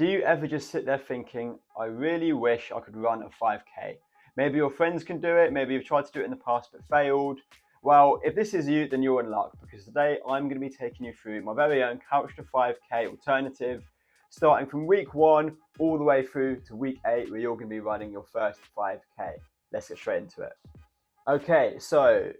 Do you ever just sit there thinking, I really wish I could run a 5k? Maybe your friends can do it, maybe you've tried to do it in the past but failed. Well, if this is you, then you're in luck, because today I'm going to be taking you through my very own Couch-to-5k alternative, starting from week 1 all the way through to week 8, where you're going to be running your first 5k. Let's get straight into it. Okay, so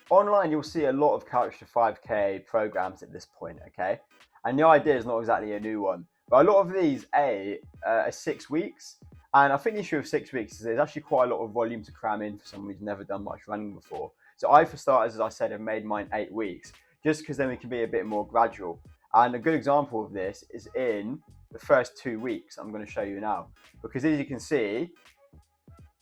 online you'll see a lot of Couch-to-5k programs at this point, okay? And the idea is not exactly a new one. But a lot of these are 6 weeks, and I think the issue of 6 weeks is there's actually quite a lot of volume to cram in for someone who's never done much running before. So I, for starters, as I said, have made mine 8 weeks, just because then we can be a bit more gradual. And a good example of this is in the first 2 weeks I'm going to show you now. Because as you can see,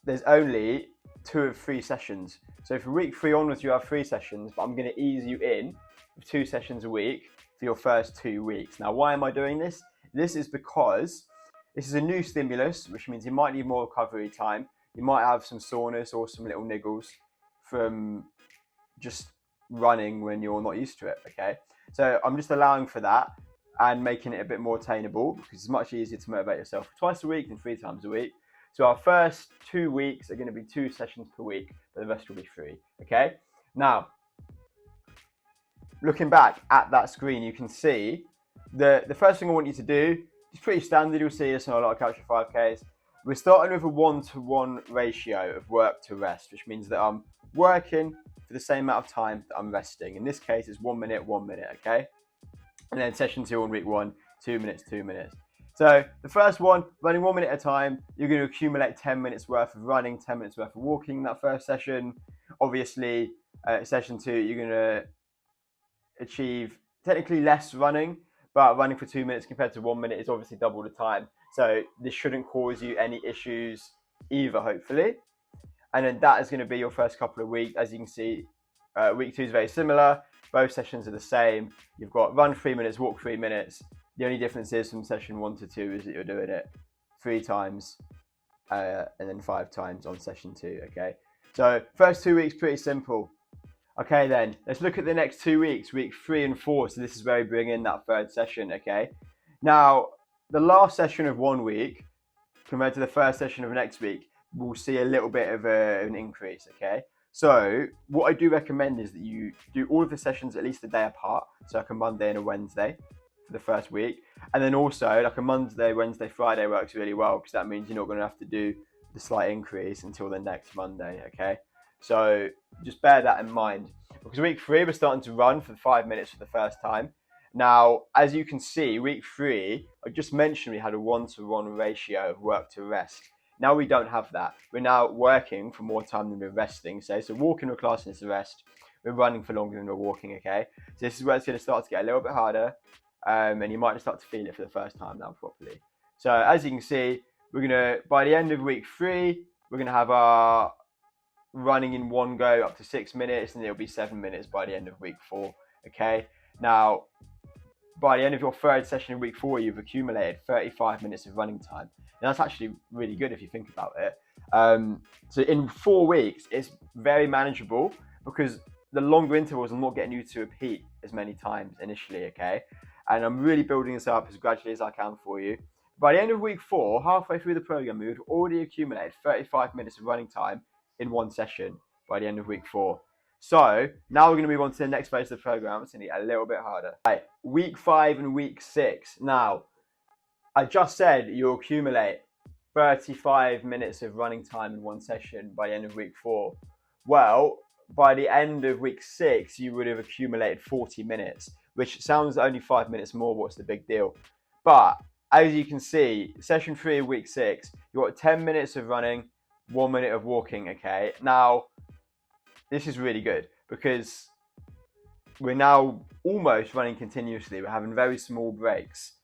there's only 2 of 3 sessions. So for week 3 onwards you have 3 sessions, but I'm going to ease you in with 2 sessions a week for your first 2 weeks. Now, why am I doing this? This is because this is a new stimulus, which means you might need more recovery time. You might have some soreness or some little niggles from just running when you're not used to it, okay? So I'm just allowing for that and making it a bit more attainable, because it's much easier to motivate yourself twice a week than 3 times a week. So our first 2 weeks are going to be 2 sessions per week, but the rest will be 3, okay? Now, looking back at that screen, you can see the first thing I want you to do is pretty standard. You'll see this on a lot of Couch-to-5ks. We're starting with a 1-to-1 ratio of work to rest, which means that I'm working for the same amount of time that I'm resting. In this case, it's 1 minute, 1 minute, okay? And then session 2 on week 1, 2 minutes, 2 minutes. So the first one, running 1 minute at a time, you're going to accumulate 10 minutes worth of running, 10 minutes worth of walking in that first session. Obviously, session 2, you're going to achieve technically less running, but running for 2 minutes compared to 1 minute is obviously double the time. So this shouldn't cause you any issues either, hopefully. And then that is going to be your first couple of weeks. As you can see, week 2 is very similar. Both sessions are the same. You've got run 3 minutes, walk 3 minutes. The only difference is from session 1 to 2 is that you're doing it 3 times and then 5 times on session 2, okay? So first 2 weeks, pretty simple. Okay, then let's look at the next 2 weeks, week 3 and 4. So this is where we bring in that third session, okay? Now, the last session of 1 week compared to the first session of next week, we'll see a little bit of an increase, okay? So what I do recommend is that you do all of the sessions at least a day apart, so like a Monday and a Wednesday for the first week. And then also like a Monday, Wednesday, Friday works really well, because that means you're not going to have to do the slight increase until the next Monday, okay? So just bear that in mind, because week 3 we're starting to run for 5 minutes for the first time. Now, as you can see, week 3, I just mentioned we had a 1-to-1 ratio of work to rest. Now we don't have that. We're now working for more time than we're resting. So walking or classing is the rest. We're running for longer than we're walking, okay? So this is where it's going to start to get a little bit harder, and you might just start to feel it for the first time now properly. So as you can see, we're going to, by the end of week 3, we're going to have our running in one go up to 6 minutes, and it'll be 7 minutes by the end of week 4, okay? Now, by the end of your third session in week 4, you've accumulated 35 minutes of running time. And that's actually really good if you think about it. So in 4 weeks, it's very manageable, because the longer intervals, I'm not getting you to repeat as many times initially, okay? And I'm really building this up as gradually as I can for you. By the end of week 4, halfway through the program, we've already accumulated 35 minutes of running time in 1 session by the end of week 4. So now we're going to move on to the next phase of the program. It's going to get a little bit harder. Right, week 5 and week 6. Now, I just said you accumulate 35 minutes of running time in 1 session by the end of week 4. Well, by the end of week 6, you would have accumulated 40 minutes, which sounds only 5 minutes more. What's the big deal? But as you can see, session 3 of week 6, you've got 10 minutes of running, 1 minute of walking, okay? Now, this is really good, because we're now almost running continuously. We're having very small breaks.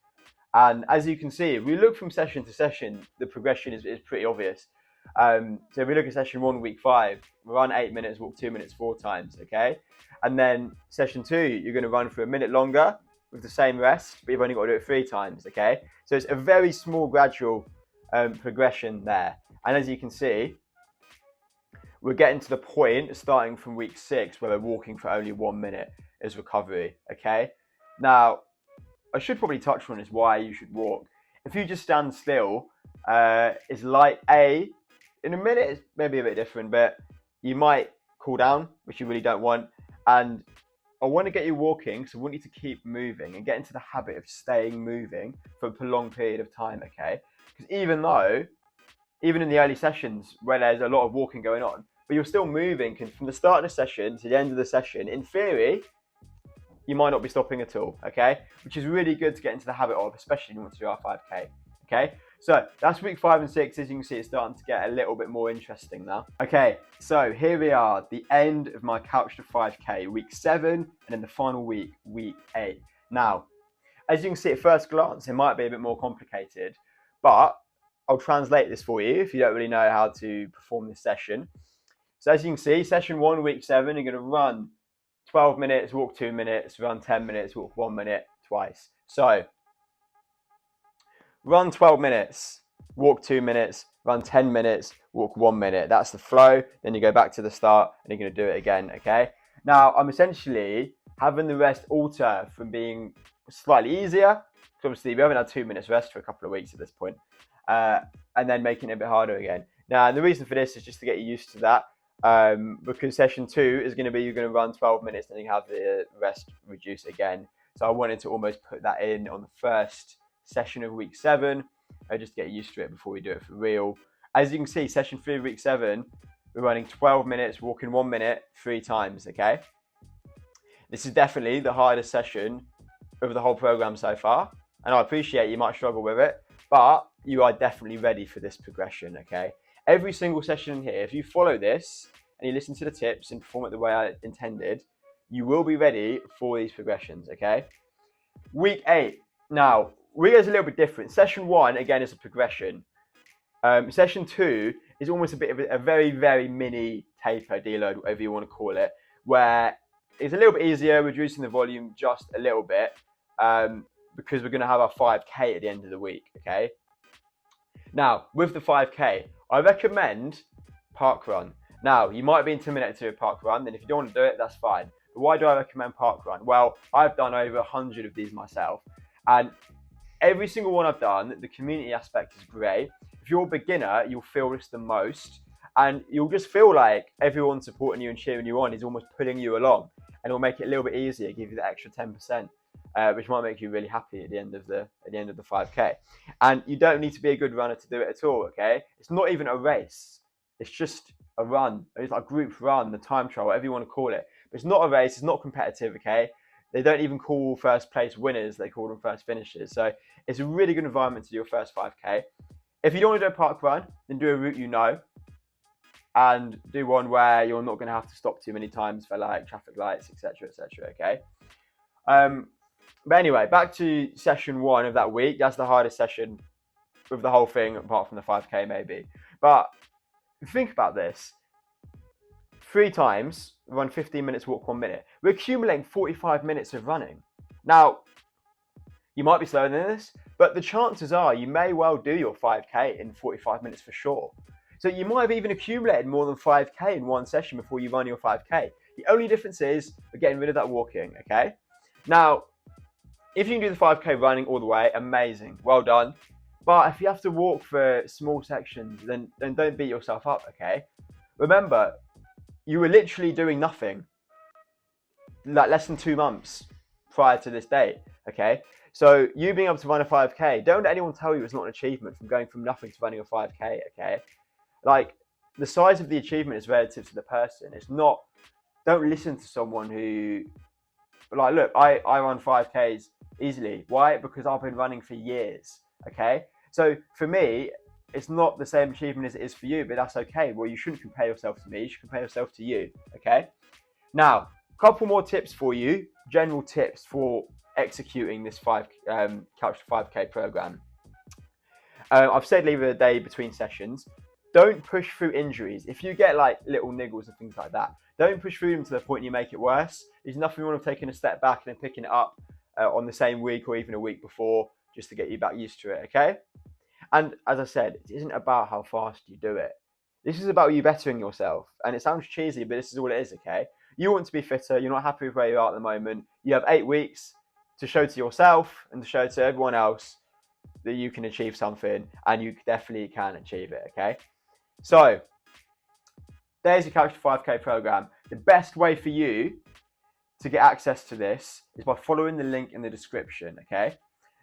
And as you can see, if we look from session to session, the progression is pretty obvious. So if we look at session 1, week 5, run 8 minutes, walk 2 minutes 4 times, okay? And then session 2, you're going to run for a minute longer with the same rest, but you've only got to do it 3 times, okay? So it's a very small gradual progression there. And as you can see, we're getting to the point, starting from week 6, where we're walking for only 1 minute as recovery, okay? Now, I should probably touch on is why you should walk. If you just stand still, it's like in a minute it's maybe a bit different, but you might cool down, which you really don't want. And I want to get you walking, so I want you to keep moving and get into the habit of staying moving for a prolonged period of time, okay? Because even in the early sessions where there's a lot of walking going on, but you're still moving from the start of the session to the end of the session, in theory, you might not be stopping at all, okay? Which is really good to get into the habit of, especially if you want to do our 5K, okay? So that's week 5 and 6. As you can see, it's starting to get a little bit more interesting now. Okay, so here we are, the end of my Couch to 5K, week 7, and then the final week, week 8. Now, as you can see at first glance, it might be a bit more complicated, but I'll translate this for you if you don't really know how to perform this session. So as you can see, session 1, week 7, you're going to run 12 minutes, walk 2 minutes, run 10 minutes, walk 1 minute twice. So run 12 minutes, walk 2 minutes, run 10 minutes, walk 1 minute. That's the flow. Then you go back to the start and you're going to do it again, okay? Now, I'm essentially having the rest alter from being slightly easier, because obviously we haven't had 2 minutes rest for a couple of weeks at this point, and then making it a bit harder again. Now, the reason for this is just to get you used to that. Because session 2 is going to be you're going to run 12 minutes and then you have the rest reduce again. So I wanted to almost put that in on the first session of week 7, just to get used to it before we do it for real. As you can see, session 3 of week 7, we're running 12 minutes, walking 1 minute 3 times, okay? This is definitely the hardest session of the whole program so far, and I appreciate you might struggle with it, but you are definitely ready for this progression, okay? Every single session in here, if you follow this and you listen to the tips and perform it the way I intended, you will be ready for these progressions, okay? Week 8. Now, week 8 is a little bit different. Session 1, again, is a progression. Session 2 is almost a bit of a very, very mini taper, deload, whatever you want to call it, where it's a little bit easier, reducing the volume just a little bit, because we're going to have our 5K at the end of the week, okay? Now, with the 5K, I recommend park run. Now, you might be intimidated to do a park run, then if you don't want to do it, that's fine. But why do I recommend park run? Well, I've done over 100 of these myself, and every single one I've done, the community aspect is great. If you're a beginner, you'll feel this the most, and you'll just feel like everyone supporting you and cheering you on is almost pulling you along, and it'll make it a little bit easier, give you the extra 10%. Which might make you really happy at the end of the 5K. And you don't need to be a good runner to do it at all, okay? It's not even a race. It's just a run. It's like a group run, the time trial, whatever you want to call it. But it's not a race. It's not competitive, okay? They don't even call first place winners. They call them first finishers. So it's a really good environment to do your first 5K. If you don't want to do a park run, then do a route you know. And do one where you're not going to have to stop too many times for like traffic lights, etc., okay? But anyway, back to session 1 of that week. That's the hardest session of the whole thing, apart from the 5K maybe. But think about this. 3 times, run 15 minutes, walk 1 minute. We're accumulating 45 minutes of running. Now, you might be slower than this, but the chances are you may well do your 5K in 45 minutes for sure. So you might have even accumulated more than 5K in one session before you run your 5K. The only difference is we're getting rid of that walking, okay? Now, if you can do the 5K running all the way, amazing, well done. But if you have to walk for small sections, then don't beat yourself up, okay? Remember, you were literally doing nothing, like less than 2 months prior to this date, okay? So you being able to run a 5K, don't let anyone tell you it's not an achievement from going from nothing to running a 5K, okay? Like, the size of the achievement is relative to the person. It's not, don't listen to someone who, like, look, I run 5Ks easily. Why? Because I've been running for years, okay? So for me, it's not the same achievement as it is for you, but that's okay. Well, you shouldn't compare yourself to me. You should compare yourself to you, okay? Now, a couple more tips for you, general tips for executing this Couch to 5K program. I've said leave a day between sessions. Don't push through injuries. If you get like little niggles and things like that, don't push through them to the point you make it worse. There's nothing wrong with taking a step back and then picking it up on the same week or even a week before, just to get you back used to it, okay? And as I said, it isn't about how fast you do it. This is about you bettering yourself. And it sounds cheesy, but this is all it is, okay? You want to be fitter. You're not happy with where you are at the moment. You have 8 weeks to show to yourself and to show to everyone else that you can achieve something, and you definitely can achieve it, okay? So, there's your Couch-to-5k program. The best way for you to get access to this is by following the link in the description, okay?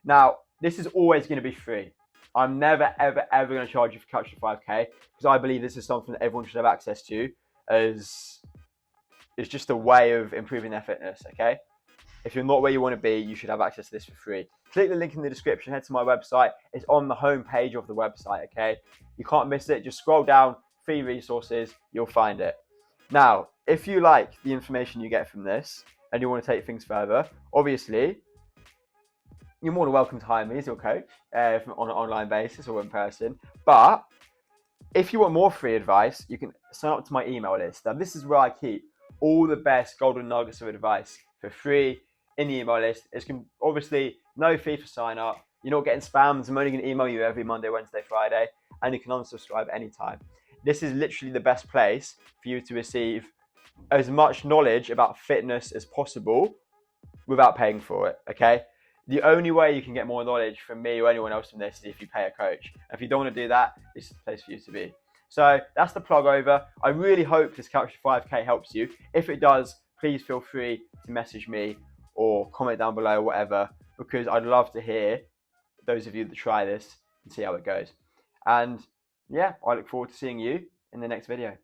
Now, this is always going to be free. I'm never, ever, ever going to charge you for Couch-to-5k because I believe this is something that everyone should have access to, as it's just a way of improving their fitness, okay? If you're not where you want to be, you should have access to this for free. Click the link in the description, head to my website. It's on the home page of the website, okay? You can't miss it. Just scroll down, free resources, you'll find it. Now, if you like the information you get from this and you want to take things further, obviously, you're more than welcome to hire me as your coach on an online basis or in person. But if you want more free advice, you can sign up to my email list. Now, this is where I keep all the best golden nuggets of advice for free in the email list. It's obviously no fee for sign up. You're not getting spams. I'm only going to email you every Monday, Wednesday, Friday, and you can unsubscribe anytime. This is literally the best place for you to receive as much knowledge about fitness as possible without paying for it, okay? The only way you can get more knowledge from me or anyone else from this is if you pay a coach. And if you don't want to do that, this is the place for you to be. So that's the plug over. I really hope this Couch-to-5k helps you. If it does, please feel free to message me or comment down below or whatever, because I'd love to hear those of you that try this and see how it goes. And yeah, I look forward to seeing you in the next video.